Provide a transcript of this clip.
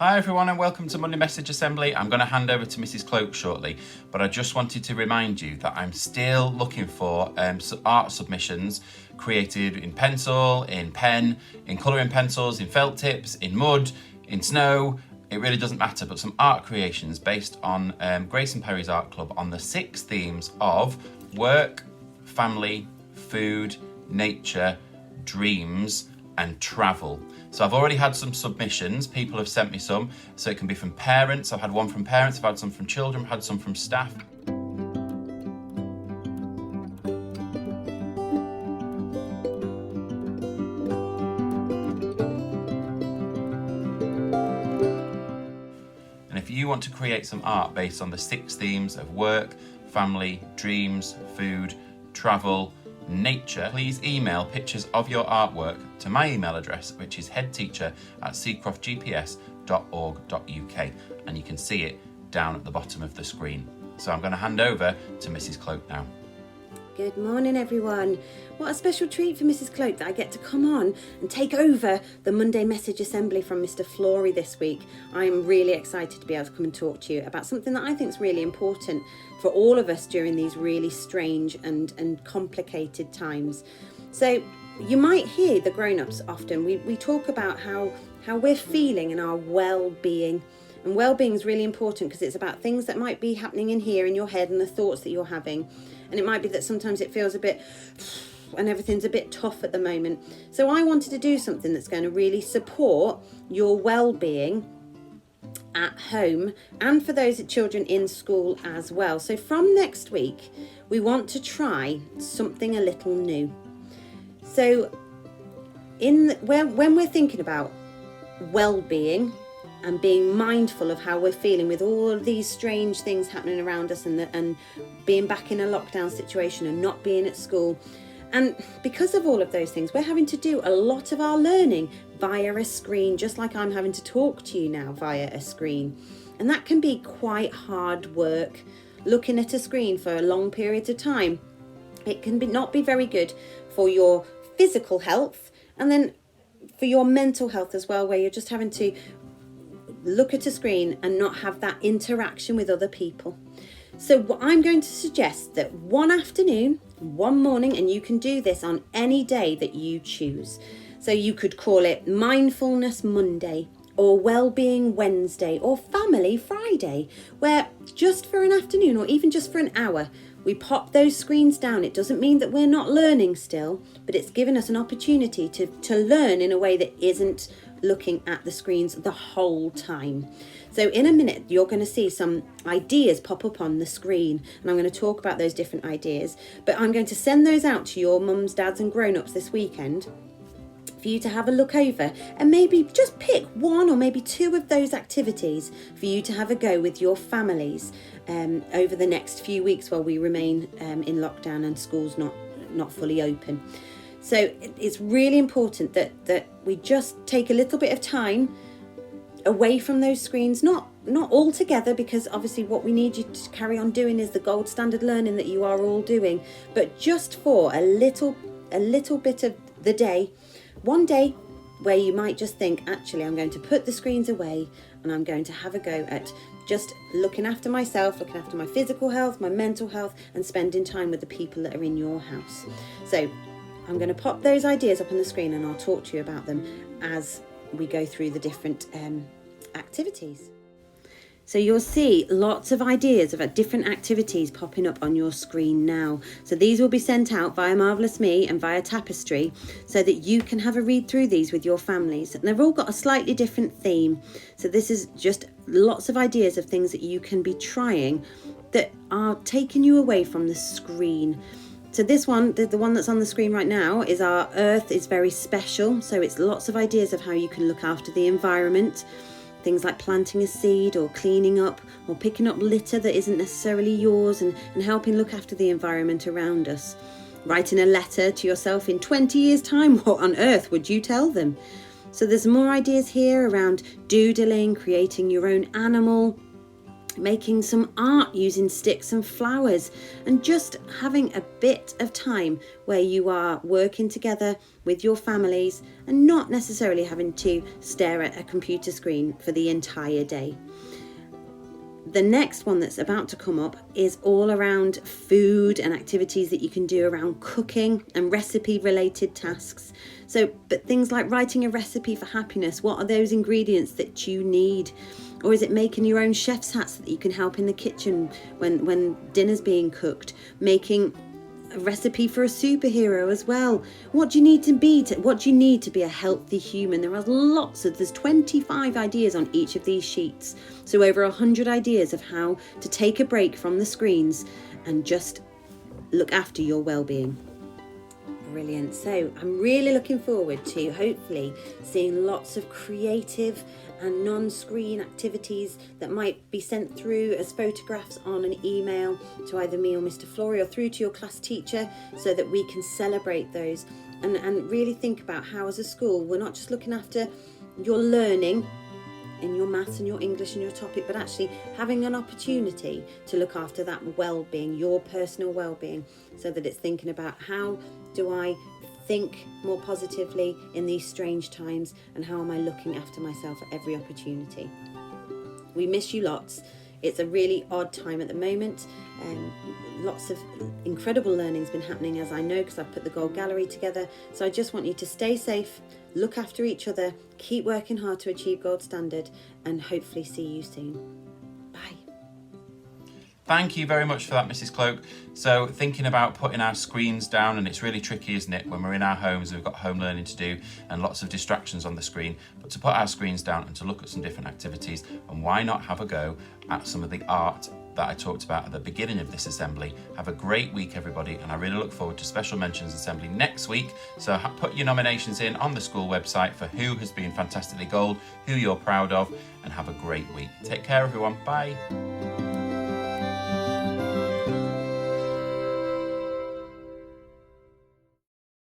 Hi everyone and welcome to Monday Message Assembly. I'm going to hand over to Mrs Cloke shortly, but I just wanted to remind you that I'm still looking for art submissions created in pencil, in pen, in colouring pencils, in felt tips, in mud, in snow. It really doesn't matter, but some art creations based on Grace and Perry's Art Club on the 6 themes of work, family, food, nature, dreams and travel. So I've already had some submissions, people have sent me some, so it can be from parents, I've had one from parents, I've had some from children, I've had some from staff. And if you want to create some art based on the 6 themes of work, family, dreams, food, travel, nature, please email pictures of your artwork to my email address, which is headteacher@seacroftgps.org.uk, and you can see it down at the bottom of the screen. So I'm going to hand over to Mrs Cloke now. Good morning everyone. What a special treat for Mrs Cloke that I get to come on and take over the Monday Message Assembly from Mr Flory this week. I'm really excited to be able to come and talk to you about something that I think is really important for all of us during these really strange and complicated times. So you might hear the grown-ups often, we talk about how we're feeling and our well-being. And well-being is really important because it's about things that might be happening in here in your head and the thoughts that you're having. And it might be that sometimes it feels a bit and everything's a bit tough at the moment. So I wanted to do something that's going to really support your well-being at home and for those children in school as well. So from next week, we want to try something a little new. So when we're thinking about well-being and being mindful of how we're feeling with all of these strange things happening around us and being back in a lockdown situation and not being at school. And because of all of those things, we're having to do a lot of our learning via a screen, just like I'm having to talk to you now via a screen. And that can be quite hard work, looking at a screen for long periods of time. It can not be very good for your physical health and then for your mental health as well, where you're just having to look at a screen and not have that interaction with other people. So what I'm going to suggest that one afternoon, one morning, and you can do this on any day that you choose. So you could call it Mindfulness Monday or Wellbeing Wednesday or Family Friday, where just for an afternoon or even just for an hour, we pop those screens down. It doesn't mean that we're not learning still, but it's given us an opportunity to learn in a way that isn't looking at the screens the whole time. So in a minute, you're going to see some ideas pop up on the screen, and I'm going to talk about those different ideas, but I'm going to send those out to your mums, dads and grown-ups this weekend for you to have a look over and maybe just pick one or maybe 2 of those activities for you to have a go with your families over the next few weeks while we remain in lockdown and schools not fully open. So it's really important that we just take a little bit of time away from those screens, not all together, because obviously what we need you to carry on doing is the gold standard learning that you are all doing, but just for a little bit of the day, one day where you might just think, actually, I'm going to put the screens away and I'm going to have a go at just looking after myself, looking after my physical health, my mental health, and spending time with the people that are in your house. So I'm going to pop those ideas up on the screen and I'll talk to you about them as we go through the different activities. So you'll see lots of ideas about different activities popping up on your screen now. So these will be sent out via Marvellous Me and via Tapestry so that you can have a read through these with your families. And they've all got a slightly different theme. So this is just lots of ideas of things that you can be trying that are taking you away from the screen. So this one, the one that's on the screen right now, is our Earth is Very Special. So it's lots of ideas of how you can look after the environment. Things like planting a seed or cleaning up or picking up litter that isn't necessarily yours and helping look after the environment around us. Writing a letter to yourself in 20 years' time, what on earth would you tell them? So there's more ideas here around doodling, creating your own animal, making some art using sticks and flowers, and just having a bit of time where you are working together with your families and not necessarily having to stare at a computer screen for the entire day. The next one that's about to come up is all around food and activities that you can do around cooking and recipe related tasks. But things like writing a recipe for happiness, what are those ingredients that you need? Or is it making your own chef's hat so that you can help in the kitchen when dinner's being cooked? Making a recipe for a superhero as well. What do you need to be a healthy human? There's 25 ideas on each of these sheets. So over 100 ideas of how to take a break from the screens and just look after your well-being. Brilliant. So I'm really looking forward to hopefully seeing lots of creative and non-screen activities that might be sent through as photographs on an email to either me or Mr. Flory, or through to your class teacher, so that we can celebrate those and really think about how as a school we're not just looking after your learning in your maths and your English and your topic, but actually having an opportunity to look after that well-being, your personal well-being, so that it's thinking about how do I think more positively in these strange times, and how am I looking after myself at every opportunity. We miss you lots. It's a really odd time at the moment. Lots of incredible learning's been happening, as I know, because I've put the Gold Gallery together. So I just want you to stay safe, look after each other, keep working hard to achieve Gold Standard, and hopefully see you soon. Bye. Thank you very much for that, Mrs. Cloke. So thinking about putting our screens down, and it's really tricky, isn't it, when we're in our homes, we've got home learning to do and lots of distractions on the screen, but to put our screens down and to look at some different activities, and why not have a go at some of the art that I talked about at the beginning of this assembly. Have a great week, everybody, and I really look forward to Special Mentions Assembly next week. So put your nominations in on the school website for who has been fantastically gold, who you're proud of, and have a great week. Take care, everyone. Bye.